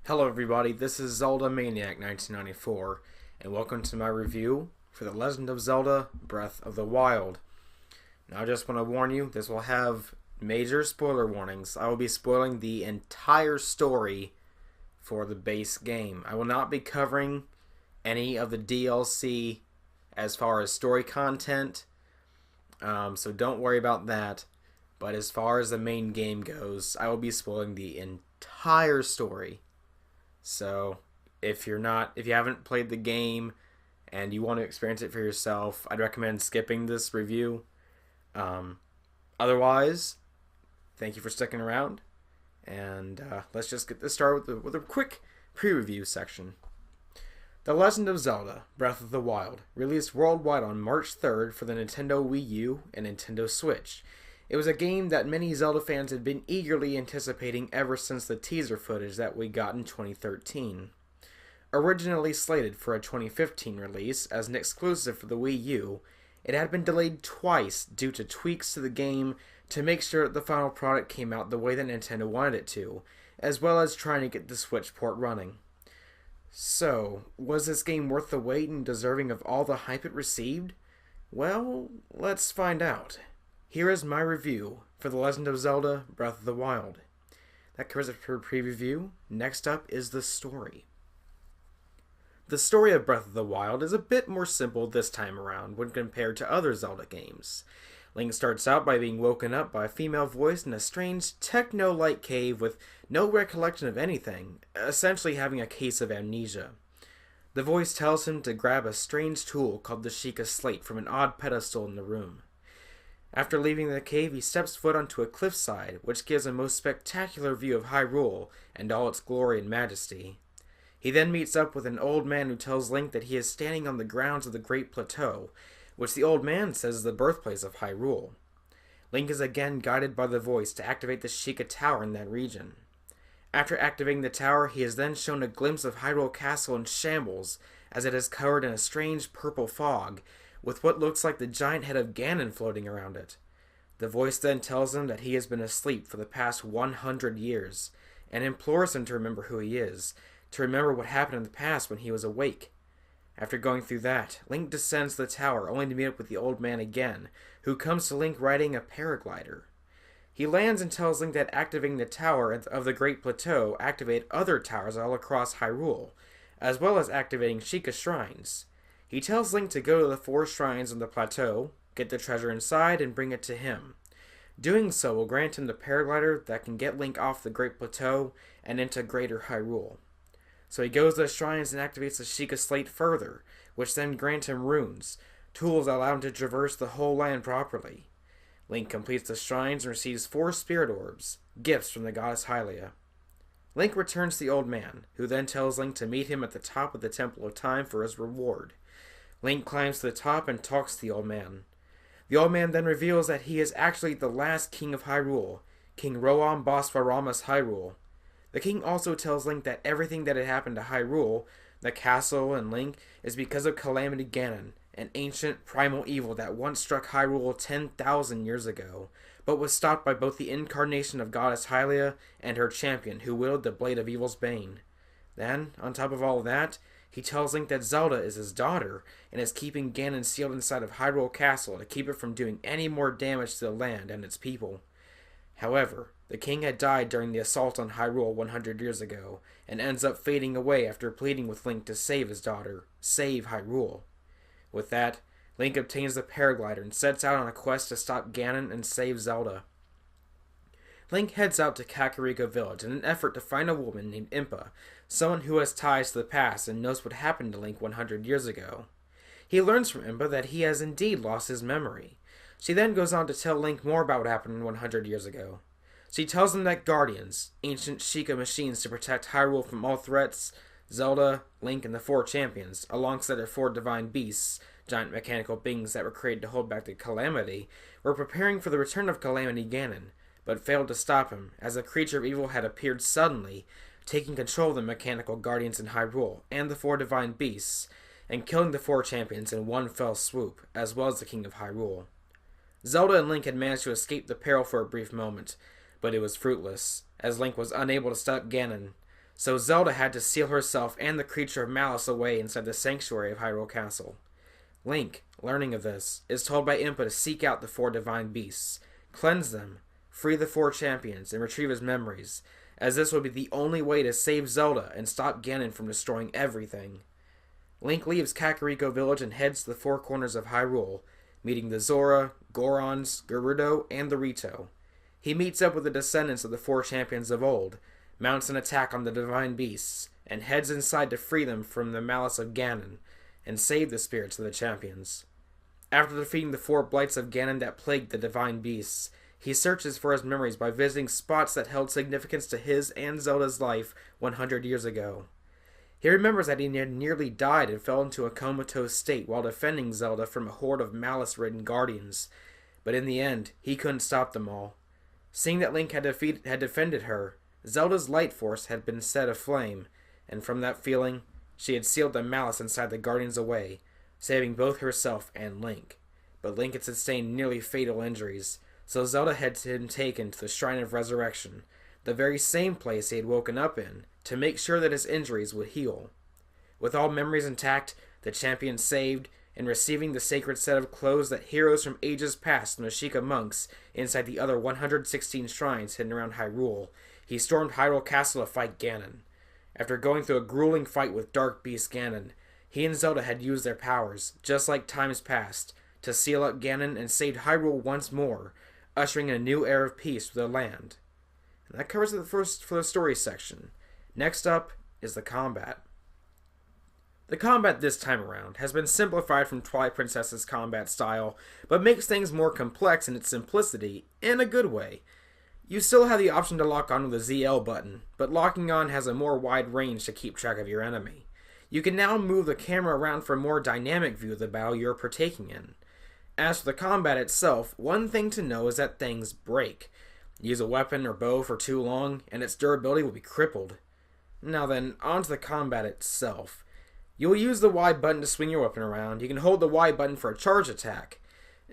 Hello everybody, this is Zelda Maniac 1994, and welcome to my review for The Legend of Zelda Breath of the Wild. Now I just want to warn you, this will have major spoiler warnings. I will be spoiling the entire story for the base game. I will not be covering any of the DLC as far as story content, so don't worry about that. But as far as the main game goes, I will be spoiling the entire story. So if you haven't played the game and you want to experience it for yourself, I'd recommend skipping this review. Otherwise, thank you for sticking around, and let's just get this started with a quick pre-review section. The Legend of Zelda Breath of the Wild released worldwide on March 3rd for the Nintendo Wii U and Nintendo Switch. It was a game that many Zelda fans had been eagerly anticipating ever since the teaser footage that we got in 2013. Originally slated for a 2015 release as an exclusive for the Wii U, it had been delayed twice due to tweaks to the game to make sure that the final product came out the way that Nintendo wanted it to, as well as trying to get the Switch port running. So, was this game worth the wait and deserving of all the hype it received? Well, let's find out. Here is my review for The Legend of Zelda Breath of the Wild. That covers it for pre-review. Next up is the story. The story of Breath of the Wild is a bit more simple this time around when compared to other Zelda games. Link starts out by being woken up by a female voice in a strange techno-like cave with no recollection of anything, essentially having a case of amnesia. The voice tells him to grab a strange tool called the Sheikah Slate from an odd pedestal in the room. After leaving the cave, he steps foot onto a cliffside, which gives a most spectacular view of Hyrule and all its glory and majesty. He then meets up with an old man who tells Link that he is standing on the grounds of the Great Plateau, which the old man says is the birthplace of Hyrule. Link is again guided by the voice to activate the Sheikah Tower in that region. After activating the tower, he is then shown a glimpse of Hyrule Castle in shambles, as it is covered in a strange purple fog, with what looks like the giant head of Ganon floating around it. The voice then tells him that he has been asleep for the past 100 years, and implores him to remember who he is, to remember what happened in the past when he was awake. After going through that, Link descends the tower only to meet up with the old man again, who comes to Link riding a paraglider. He lands and tells Link that activating the tower of the Great Plateau activate other towers all across Hyrule, as well as activating Sheikah shrines. He tells Link to go to the 4 shrines on the plateau, get the treasure inside, and bring it to him. Doing so will grant him the paraglider that can get Link off the Great Plateau and into Greater Hyrule. So he goes to the shrines and activates the Sheikah Slate further, which then grant him runes, tools that allow him to traverse the whole land properly. Link completes the shrines and receives 4 spirit orbs, gifts from the goddess Hylia. Link returns to the old man, who then tells Link to meet him at the top of the Temple of Time for his reward. Link climbs to the top and talks to the old man. The old man then reveals that he is actually the last king of Hyrule, King Roam Bospharamas Hyrule. The king also tells Link that everything that had happened to Hyrule, the castle and Link, is because of Calamity Ganon, an ancient primal evil that once struck Hyrule 10,000 years ago, but was stopped by both the incarnation of goddess Hylia and her champion who wielded the Blade of Evil's Bane. Then, on top of all of that, he tells Link that Zelda is his daughter, and is keeping Ganon sealed inside of Hyrule Castle to keep it from doing any more damage to the land and its people. However, the king had died during the assault on Hyrule 100 years ago, and ends up fading away after pleading with Link to save his daughter, save Hyrule. With that, Link obtains the paraglider and sets out on a quest to stop Ganon and save Zelda. Link heads out to Kakariko Village in an effort to find a woman named Impa, someone who has ties to the past and knows what happened to Link 100 years ago. He learns from Impa that he has indeed lost his memory. She then goes on to tell Link more about what happened 100 years ago. She tells him that Guardians, ancient Sheikah machines to protect Hyrule from all threats, Zelda, Link, and the 4 champions, alongside their 4 divine beasts, giant mechanical beings that were created to hold back the Calamity, were preparing for the return of Calamity Ganon, but failed to stop him, as a creature of evil had appeared suddenly, taking control of the mechanical guardians in Hyrule, and the 4 divine beasts, and killing the 4 champions in one fell swoop, as well as the king of Hyrule. Zelda and Link had managed to escape the peril for a brief moment, but it was fruitless, as Link was unable to stop Ganon. so Zelda had to seal herself and the creature of malice away inside the sanctuary of Hyrule Castle. Link, learning of this, is told by Impa to seek out the 4 divine beasts, cleanse them, free the 4 champions, and retrieve his memories, as this would be the only way to save Zelda and stop Ganon from destroying everything. Link leaves Kakariko Village and heads to the 4 corners of Hyrule, meeting the Zora, Gorons, Gerudo, and the Rito. He meets up with the descendants of the 4 champions of old, mounts an attack on the divine beasts, and heads inside to free them from the malice of Ganon, and save the spirits of the champions. After defeating the 4 blights of Ganon that plagued the divine beasts, he searches for his memories by visiting spots that held significance to his and Zelda's life 100 years ago. He remembers that he had nearly died and fell into a comatose state while defending Zelda from a horde of malice-ridden guardians, but in the end, he couldn't stop them all. Seeing that Link had defended her, Zelda's light force had been set aflame, and from that feeling, she had sealed the malice inside the guardians away, saving both herself and Link. But Link had sustained nearly fatal injuries, so Zelda had him taken to the Shrine of Resurrection, the very same place he had woken up in, to make sure that his injuries would heal. With all memories intact, the champion saved, and receiving the sacred set of clothes that heroes from ages past and Mashika monks inside the other 116 shrines hidden around Hyrule, he stormed Hyrule Castle to fight Ganon. After going through a grueling fight with Dark Beast Ganon, he and Zelda had used their powers, just like times past, to seal up Ganon and saved Hyrule once more, ushering in a new era of peace for the land. And that covers it for the story section. Next up is the combat. The combat this time around has been simplified from Twilight Princess's combat style, but makes things more complex in its simplicity, in a good way. You still have the option to lock on with the ZL button, but locking on has a more wide range to keep track of your enemy. You can now move the camera around for a more dynamic view of the battle you're partaking in. As for the combat itself, one thing to know is that things break. Use a weapon or bow for too long, and its durability will be crippled. Now then, on to the combat itself. You'll use the Y button to swing your weapon around. You can hold the Y button for a charge attack.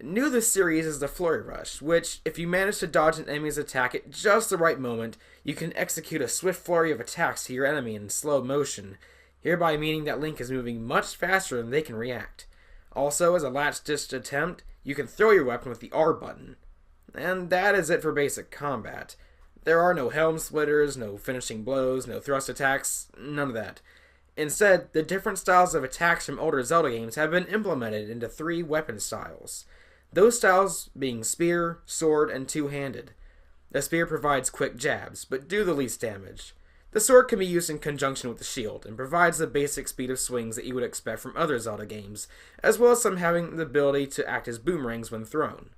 New to this series is the Flurry Rush, which, if you manage to dodge an enemy's attack at just the right moment, you can execute a swift flurry of attacks to your enemy in slow motion, hereby meaning that Link is moving much faster than they can react. Also, as a last-ditch attempt, you can throw your weapon with the R button. And that is it for basic combat. There are no helm splitters, no finishing blows, no thrust attacks, none of that. Instead, the different styles of attacks from older Zelda games have been implemented into 3 weapon styles. Those styles being spear, sword, and two-handed. The spear provides quick jabs, but do the least damage. The sword can be used in conjunction with the shield, and provides the basic speed of swings that you would expect from other Zelda games, as well as some having the ability to act as boomerangs when thrown.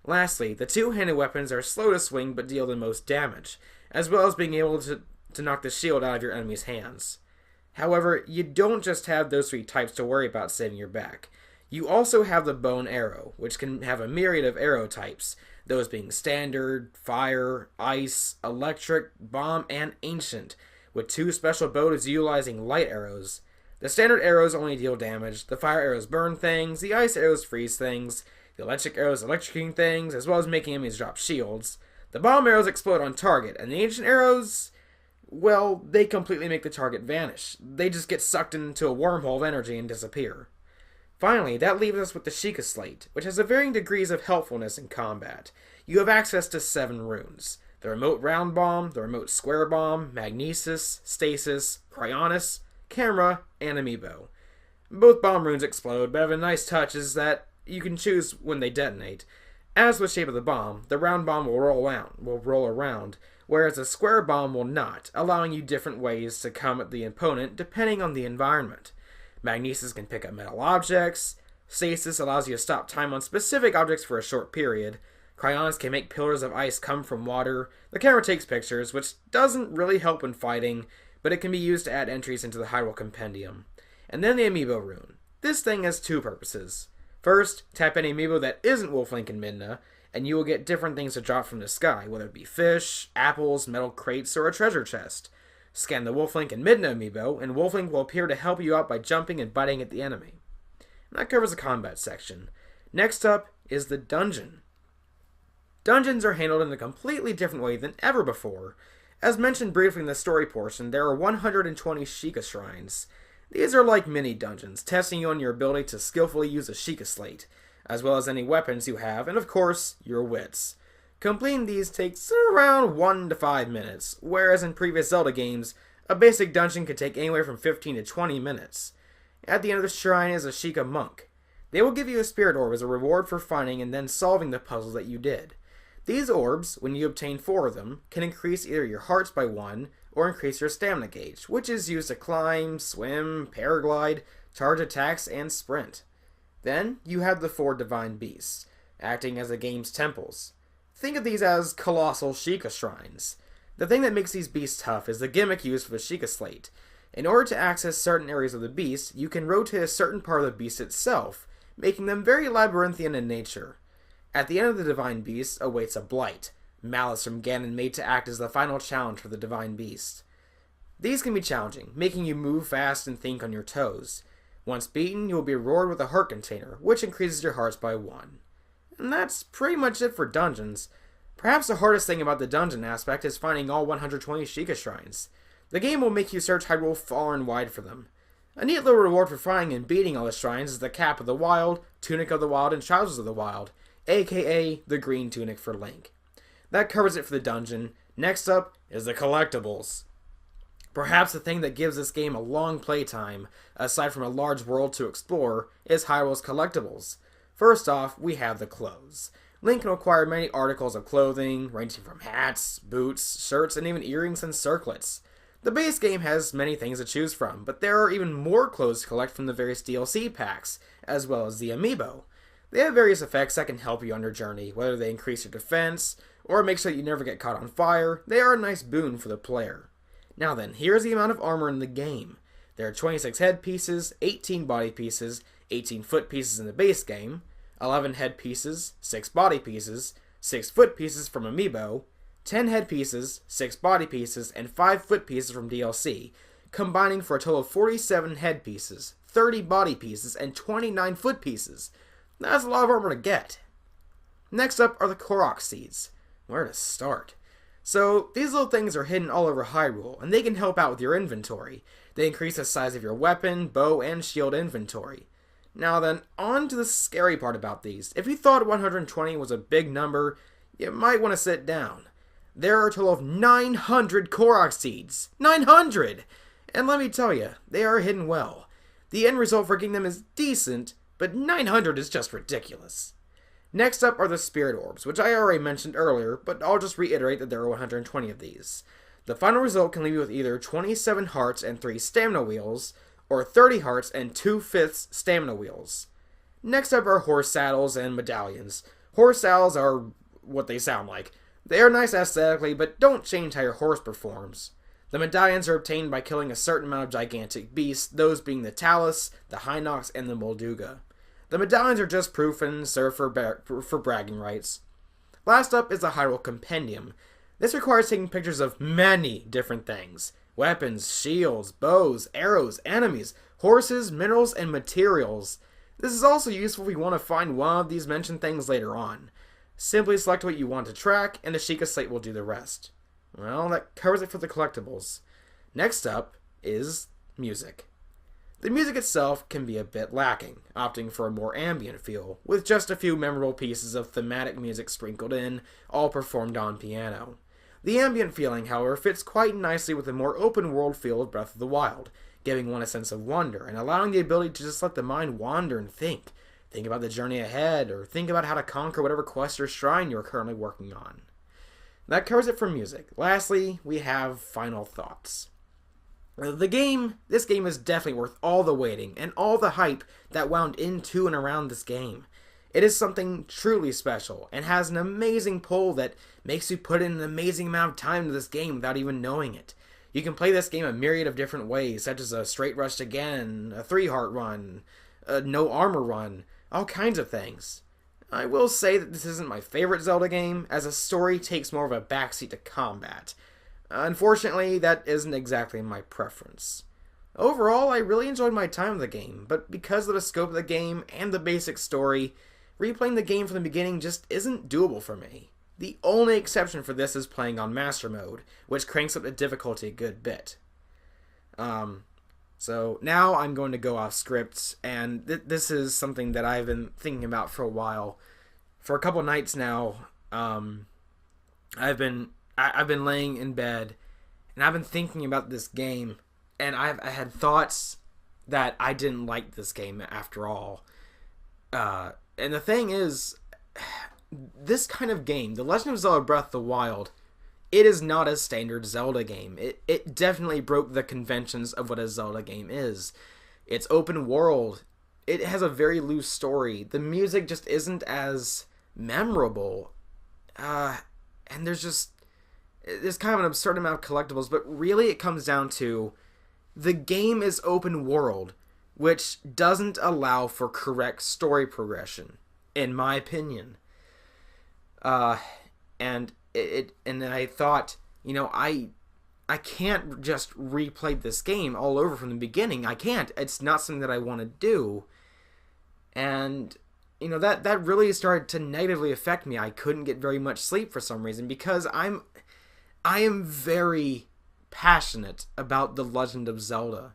Lastly, the two-handed weapons are slow to swing but deal the most damage, as well as being able to knock the shield out of your enemy's hands. However, you don't just have those 3 types to worry about saving your back. You also have the bow and arrow, which can have a myriad of arrow types, those being standard, fire, ice, electric, bomb, and ancient, with 2 special bows utilizing light arrows. The standard arrows only deal damage, the fire arrows burn things, the ice arrows freeze things, the electric arrows electrocuting things, as well as making enemies drop shields. The bomb arrows explode on target, and the ancient arrows, well, they completely make the target vanish. They just get sucked into a wormhole of energy and disappear. Finally, that leaves us with the Sheikah Slate, which has varying degrees of helpfulness in combat. You have access to 7 runes. The remote round bomb, the remote square bomb, magnesis, stasis, cryonis, camera, and amiibo. Both bomb runes explode, but have a nice touch is that you can choose when they detonate. As with shape of the bomb, the round bomb will roll around, whereas the square bomb will not, allowing you different ways to come at the opponent depending on the environment. Magnesis can pick up metal objects, stasis allows you to stop time on specific objects for a short period, cryonis can make pillars of ice come from water, the camera takes pictures, which doesn't really help when fighting, but it can be used to add entries into the Hyrule Compendium. And then the amiibo rune. This thing has 2 purposes. First, tap any amiibo that isn't Wolflink and Midna, and you will get different things to drop from the sky, whether it be fish, apples, metal crates, or a treasure chest. Scan the Wolflink and Midna amiibo, and Wolflink will appear to help you out by jumping and biting at the enemy. And that covers the combat section. Next up is the dungeon. Dungeons are handled in a completely different way than ever before. As mentioned briefly in the story portion, there are 120 Sheikah shrines. These are like mini dungeons, testing you on your ability to skillfully use a Sheikah slate, as well as any weapons you have, and of course, your wits. Completing these takes around 1 to 5 minutes, whereas in previous Zelda games, a basic dungeon could take anywhere from 15 to 20 minutes. At the end of the shrine is a Sheikah monk. They will give you a spirit orb as a reward for finding and then solving the puzzles that you did. These orbs, when you obtain 4 of them, can increase either your hearts by 1 or increase your stamina gauge, which is used to climb, swim, paraglide, charge attacks, and sprint. Then, you have the 4 divine beasts, acting as the game's temples. Think of these as colossal Sheikah shrines. The thing that makes these beasts tough is the gimmick used for the Sheikah slate. In order to access certain areas of the beast, you can rotate a certain part of the beast itself, making them very labyrinthian in nature. At the end of the Divine Beast awaits a Blight, Malice from Ganon made to act as the final challenge for the Divine Beast. These can be challenging, making you move fast and think on your toes. Once beaten, you will be rewarded with a heart container, which increases your hearts by 1. And that's pretty much it for dungeons. Perhaps the hardest thing about the dungeon aspect is finding all 120 Sheikah shrines. The game will make you search Hyrule far and wide for them. A neat little reward for finding and beating all the shrines is the Cap of the Wild, Tunic of the Wild, and Trousers of the Wild, aka the green tunic for Link. That covers it for the dungeon. Next up is the collectibles. Perhaps the thing that gives this game a long playtime, aside from a large world to explore, is Hyrule's collectibles. First off, we have the clothes. Link can acquire many articles of clothing, ranging from hats, boots, shirts, and even earrings and circlets. The base game has many things to choose from, but there are even more clothes to collect from the various DLC packs, as well as the amiibo. They have various effects that can help you on your journey, whether they increase your defense, or make sure that you never get caught on fire. They are a nice boon for the player. Now then, here's the amount of armor in the game. There are 26 head pieces, 18 body pieces, 18 foot pieces in the base game, 11 head pieces, 6 body pieces, 6 foot pieces from amiibo, 10 head pieces, 6 body pieces, and 5 foot pieces from DLC, combining for a total of 47 head pieces, 30 body pieces, and 29 foot pieces. That's a lot of armor to get. Next up are the Korok seeds. Where to start? So, these little things are hidden all over Hyrule, and they can help out with your inventory. They increase the size of your weapon, bow, and shield inventory. Now then, on to the scary part about these. If you thought 120 was a big number, you might want to sit down. There are a total of 900 Korok seeds. 900! And let me tell you, they are hidden well. The end result for getting them is decent, but 900 is just ridiculous. Next up are the Spirit Orbs, which I already mentioned earlier, but I'll just reiterate that there are 120 of these. The final result can leave you with either 27 hearts and 3 stamina wheels, or 30 hearts and 2/5 stamina wheels. Next up are horse saddles and medallions. Horse saddles are what they sound like. They are nice aesthetically, but don't change how your horse performs. The medallions are obtained by killing a certain amount of gigantic beasts, those being the Talus, the Hinox, and the Molduga. The medallions are just proof and serve for bragging rights. Last up is the Hyrule Compendium. This requires taking pictures of many different things. Weapons, shields, bows, arrows, enemies, horses, minerals, and materials. This is also useful if you want to find one of these mentioned things later on. Simply select what you want to track, and the Sheikah slate will do the rest. Well, that covers it for the collectibles. Next up is music. The music itself can be a bit lacking, opting for a more ambient feel, with just a few memorable pieces of thematic music sprinkled in, all performed on piano. The ambient feeling, however, fits quite nicely with the more open-world feel of Breath of the Wild, giving one a sense of wonder, and allowing the ability to just let the mind wander and think. Think about the journey ahead, or think about how to conquer whatever quest or shrine you're currently working on. That covers it for music. Lastly, we have final thoughts. This game is definitely worth all the waiting and all the hype that wound into and around this game. It is something truly special and has an amazing pull that makes you put in an amazing amount of time to this game without even knowing it. You can play this game a myriad of different ways, such as a straight rush to Ganon, a 3-heart run, a no armor run, all kinds of things. I will say that this isn't my favorite Zelda game, as the story takes more of a backseat to combat. Unfortunately, that isn't exactly my preference. Overall, I really enjoyed my time with the game, but because of the scope of the game and the basic story, replaying the game from the beginning just isn't doable for me. The only exception for this is playing on Master Mode, which cranks up the difficulty a good bit. So now I'm going to go off script, and this is something that I've been thinking about for a while. For a couple nights now, I've been laying in bed, and I've been thinking about this game, and I had thoughts that I didn't like this game after all. And the thing is, this kind of game, The Legend of Zelda Breath of the Wild, it is not a standard Zelda game. It definitely broke the conventions of what a Zelda game is. It's open world. It has a very loose story. The music just isn't as memorable. And there's kind of an absurd amount of collectibles, but really it comes down to the game is open world, which doesn't allow for correct story progression, in my opinion. And I thought, I can't just replay this game all over from the beginning. I can't. It's not something that I want to do. And, that really started to negatively affect me. I couldn't get very much sleep for some reason because I am very passionate about The Legend of Zelda.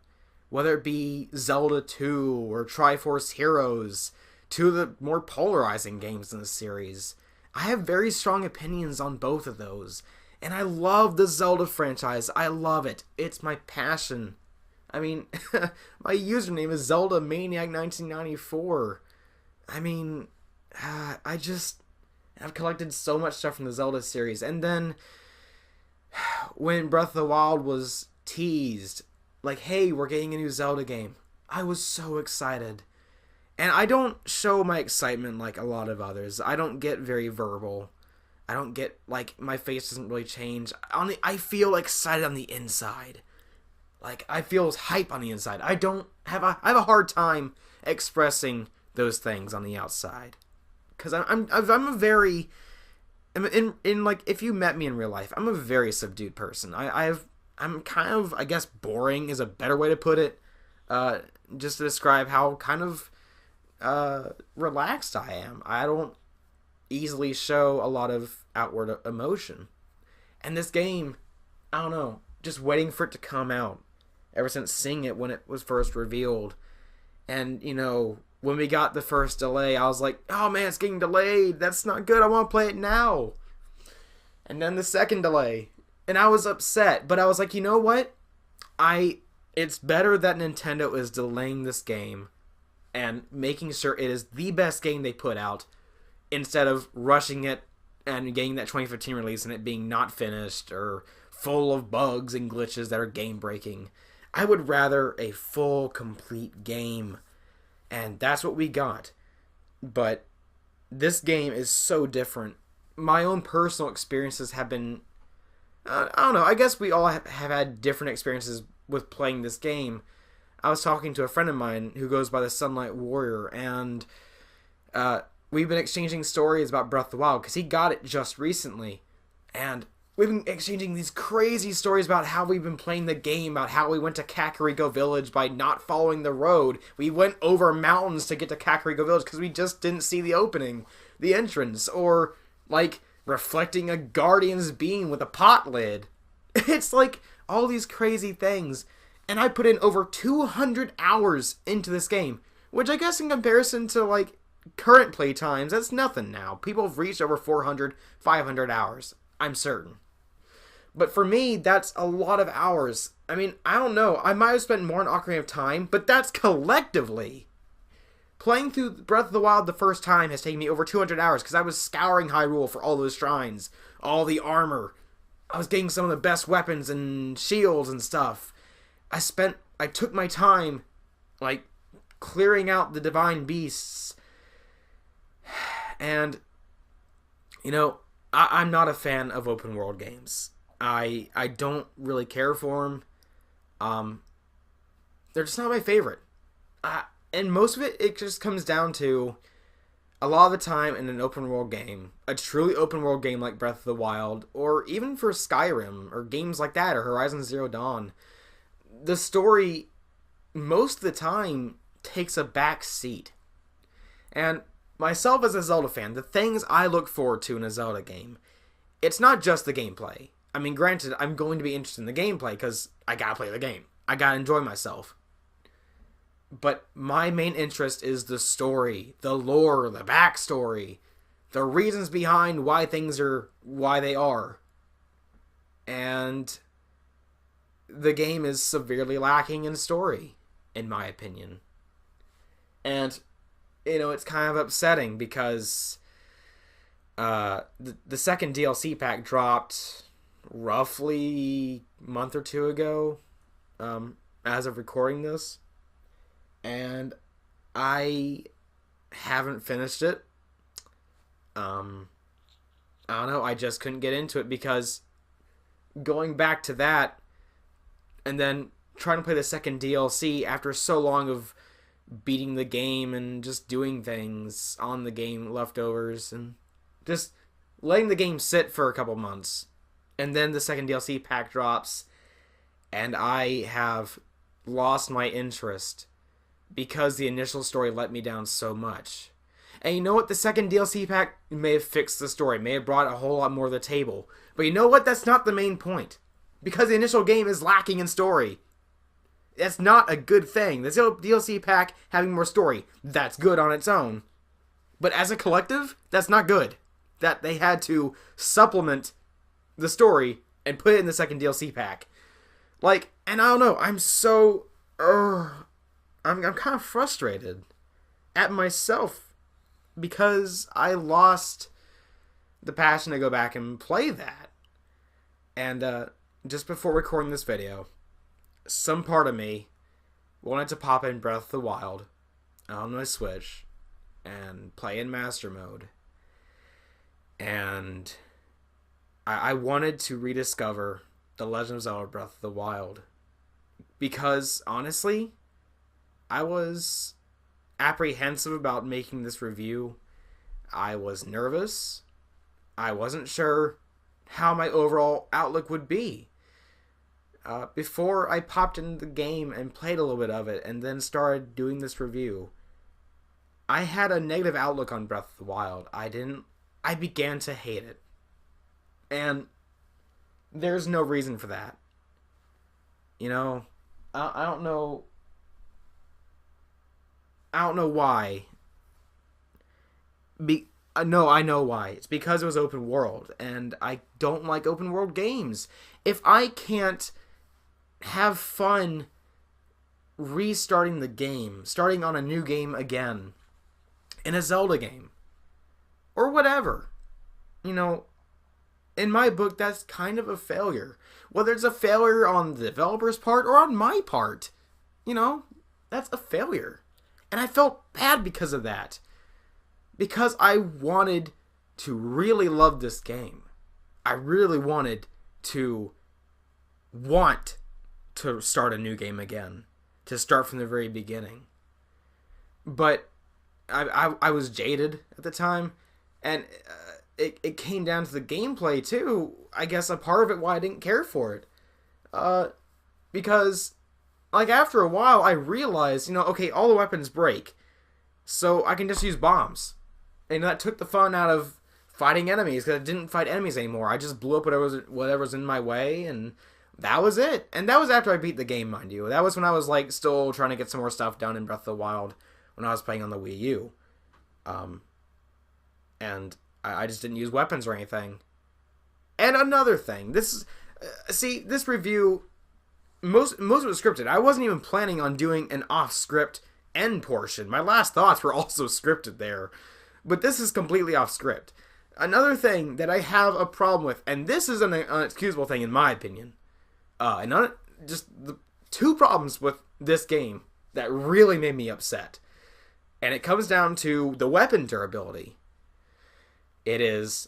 Whether it be Zelda 2 or Triforce Heroes, two of the more polarizing games in the series. I have very strong opinions on both of those. And I love the Zelda franchise. I love it. It's my passion. I mean, my username is Zelda Maniac 1994. I mean, I've collected so much stuff from the Zelda series. And then, when Breath of the Wild was teased, like, hey, we're getting a new Zelda game, I was so excited. And I don't show my excitement like a lot of others. I don't get very verbal. I don't get, my face doesn't really change. I feel excited on the inside. I feel hype on the inside. I have a hard time expressing those things on the outside. Because I'm a very, if you met me in real life, I'm a very subdued person. I'm kind of, I guess, boring is a better way to put it. Just to describe how kind of relaxed I am. I don't easily show a lot of outward emotion. And this game, I don't know, just waiting for it to come out ever since seeing it when it was first revealed. And, when we got the first delay, I was like, oh man, it's getting delayed. That's not good. I want to play it now. And then the second delay. And I was upset. But I was like, you know what? It's better that Nintendo is delaying this game and making sure it is the best game they put out instead of rushing it and getting that 2015 release and it being not finished or full of bugs and glitches that are game breaking. I would rather a full, complete game. And that's what we got. But this game is so different. My own personal experiences have been, I don't know, I guess we all have had different experiences with playing this game. I was talking to a friend of mine who goes by the Sunlight Warrior, and we've been exchanging stories about Breath of the Wild, because he got it just recently. And we've been exchanging these crazy stories about how we've been playing the game, about how we went to Kakariko Village by not following the road. We went over mountains to get to Kakariko Village because we just didn't see the opening, the entrance, or, reflecting a Guardian's beam with a pot lid. It's all these crazy things. And I put in over 200 hours into this game, which I guess in comparison to, current play times, that's nothing now. People have reached over 400, 500 hours, I'm certain. But for me, that's a lot of hours. I mean, I don't know. I might have spent more on Ocarina of Time, but that's collectively. Playing through Breath of the Wild the first time has taken me over 200 hours because I was scouring Hyrule for all those shrines, all the armor. I was getting some of the best weapons and shields and stuff. I took my time, clearing out the divine beasts. And, I'm not a fan of open world games. I don't really care for them. They're just not my favorite. And most of it just comes down to, a lot of the time in an open world game, a truly open world game like Breath of the Wild, or even for Skyrim, or games like that, or Horizon Zero Dawn, the story, most of the time, takes a back seat. And myself as a Zelda fan, the things I look forward to in a Zelda game it's not just the gameplay. I mean, granted, I'm going to be interested in the gameplay because I gotta play the game. I gotta enjoy myself. But my main interest is the story, the lore, the backstory, the reasons behind why things are why they are. And the game is severely lacking in story, in my opinion. And, it's kind of upsetting because the second DLC pack dropped roughly a month or two ago, as of recording this. And I haven't finished it. I don't know, I just couldn't get into it because going back to that and then trying to play the second DLC after so long of beating the game and just doing things on the game, leftovers, and just letting the game sit for a couple months. And then the second DLC pack drops and I have lost my interest because the initial story let me down so much. And you know what? The second DLC pack may have fixed the story, may have brought a whole lot more to the table. But you know what? That's not the main point. Because the initial game is lacking in story. That's not a good thing. The DLC pack having more story, that's good on its own. But as a collective, that's not good. That they had to supplement the story and put it in the second DLC pack. And I don't know, I'm so... I'm kind of frustrated at myself because I lost the passion to go back and play that. And just before recording this video, some part of me wanted to pop in Breath of the Wild on my Switch and play in Master Mode. And I wanted to rediscover The Legend of Zelda Breath of the Wild. Because, honestly, I was apprehensive about making this review. I was nervous. I wasn't sure how my overall outlook would be. Before I popped into the game and played a little bit of it and then started doing this review, I had a negative outlook on Breath of the Wild. I began to hate it. And there's no reason for that. I don't know. I don't know why. No, I know why. It's because it was open world, and I don't like open world games. If I can't have fun restarting the game, starting on a new game again, in a Zelda game, or whatever, in my book, that's kind of a failure. Whether it's a failure on the developer's part or on my part, that's a failure. And I felt bad because of that. Because I wanted to really love this game. I really wanted to start a new game again. To start from the very beginning. But I was jaded at the time. And it came down to the gameplay too. I guess a part of it why I didn't care for it. Because... after a while, I realized, okay, all the weapons break. So I can just use bombs. And that took the fun out of fighting enemies, because I didn't fight enemies anymore. I just blew up whatever's in my way, and that was it. And that was after I beat the game, mind you. That was when I was, still trying to get some more stuff done in Breath of the Wild, when I was playing on the Wii U. And I just didn't use weapons or anything. And another thing, this review... Most of it was scripted. I wasn't even planning on doing an off-script end portion. My last thoughts were also scripted there. But this is completely off-script. Another thing that I have a problem with, and this is an unexcusable thing in my opinion, just the two problems with this game that really made me upset. And it comes down to the weapon durability. It is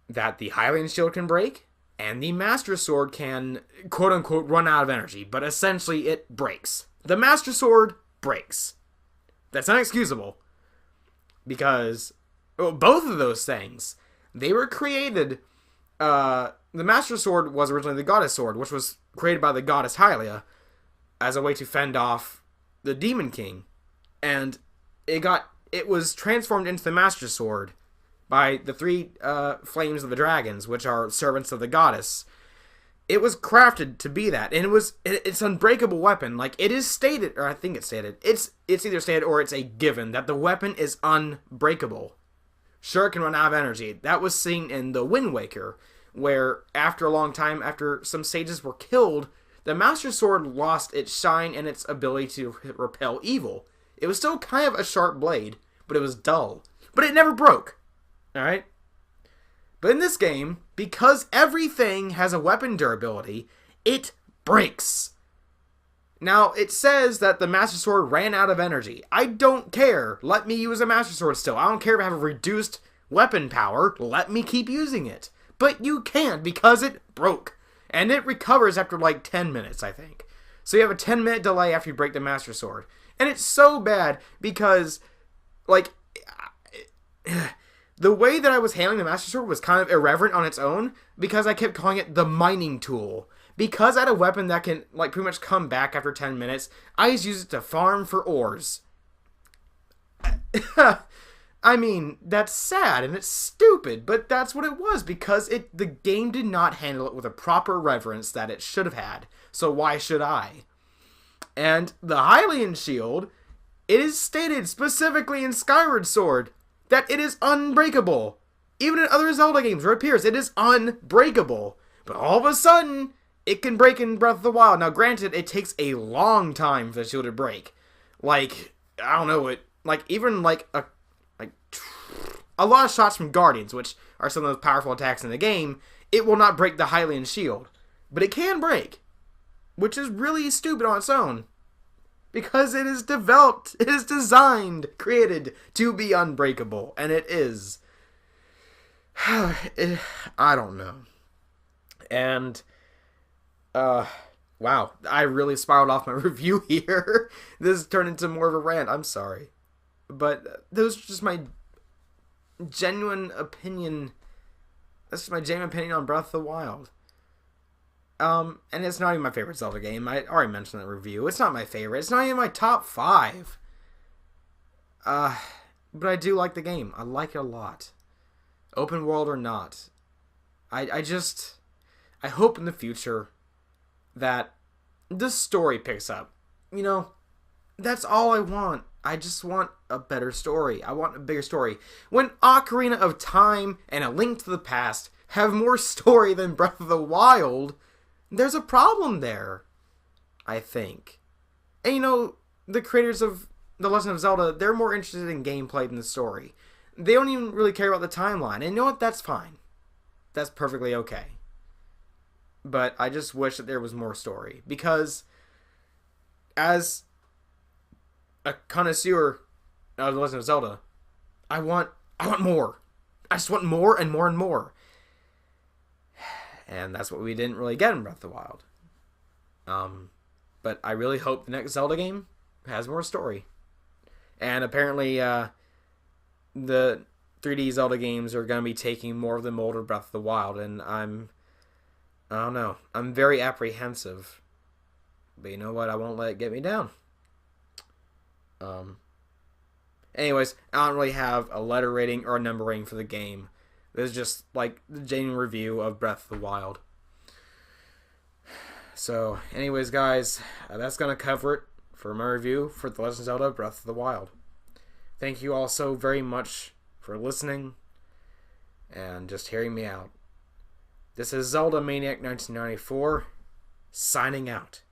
that the Hylian shield can break, and the Master Sword can, quote-unquote, run out of energy, but essentially it breaks. The Master Sword breaks. That's unexcusable. Because both of those things, they were created... the Master Sword was originally the Goddess Sword, which was created by the Goddess Hylia as a way to fend off the Demon King. And it was transformed into the Master Sword by the three flames of the dragons, which are servants of the goddess. It was crafted to be that, and it's an unbreakable weapon. Like, it is stated, or I think it's stated, it's either stated or it's a given that the weapon is unbreakable. Sure, it can run out of energy. That was seen in the Wind Waker, where after a long time, after some sages were killed, the Master Sword lost its shine and its ability to repel evil. It was still kind of a sharp blade, but it was dull. But it never broke. Alright? But in this game, because everything has a weapon durability, it breaks. Now, it says that the Master Sword ran out of energy. I don't care. Let me use a Master Sword still. I don't care if I have a reduced weapon power. Let me keep using it. But you can't because it broke. And it recovers after like 10 minutes, I think. So you have a 10-minute delay after you break the Master Sword. And it's so bad because, like, the way that I was handling the Master Sword was kind of irreverent on its own because I kept calling it the mining tool. Because I had a weapon that can, like, pretty much come back after 10 minutes, I just use it to farm for ores. I mean, that's sad and it's stupid, but that's what it was because the game did not handle it with a proper reverence that it should have had. So why should I? And the Hylian Shield, it is stated specifically in Skyward Sword that it is unbreakable. Even in other Zelda games where it appears, it is unbreakable. But all of a sudden, it can break in Breath of the Wild. Now, granted, it takes a long time for the shield to break. Like, I don't know, even a lot of shots from Guardians, which are some of the most powerful attacks in the game, it will not break the Hylian Shield. But it can break, which is really stupid on its own. Because it is developed, it is designed, created to be unbreakable. And it is. I don't know. And, wow, I really spiraled off my review here. This turned into more of a rant, I'm sorry. But those are just my genuine opinion. That's just my genuine opinion on Breath of the Wild. And it's not even my favorite Zelda game. I already mentioned that review. It's not my favorite. It's not even my top 5. But I do like the game. I like it a lot. Open world or not. I hope in the future that the story picks up. You know, that's all I want. I just want a better story. I want a bigger story. When Ocarina of Time and A Link to the Past have more story than Breath of the Wild, there's a problem there, I think. And you know, the creators of The Legend of Zelda, they're more interested in gameplay than the story. They don't even really care about the timeline. And you know what? That's fine. That's perfectly okay. But I just wish that there was more story. Because as a connoisseur of The Legend of Zelda, I want more. I just want more and more and more. And that's what we didn't really get in Breath of the Wild. But I really hope the next Zelda game has more story. And apparently, the 3D Zelda games are going to be taking more of the mold of Breath of the Wild. And I don't know. I'm very apprehensive. But you know what? I won't let it get me down. Anyways, I don't really have a letter rating or a number rating for the game. This is just like the genuine review of Breath of the Wild. So, anyways, guys, that's going to cover it for my review for The Legend of Zelda Breath of the Wild. Thank you all so very much for listening and just hearing me out. This is Zelda Maniac 1994, signing out.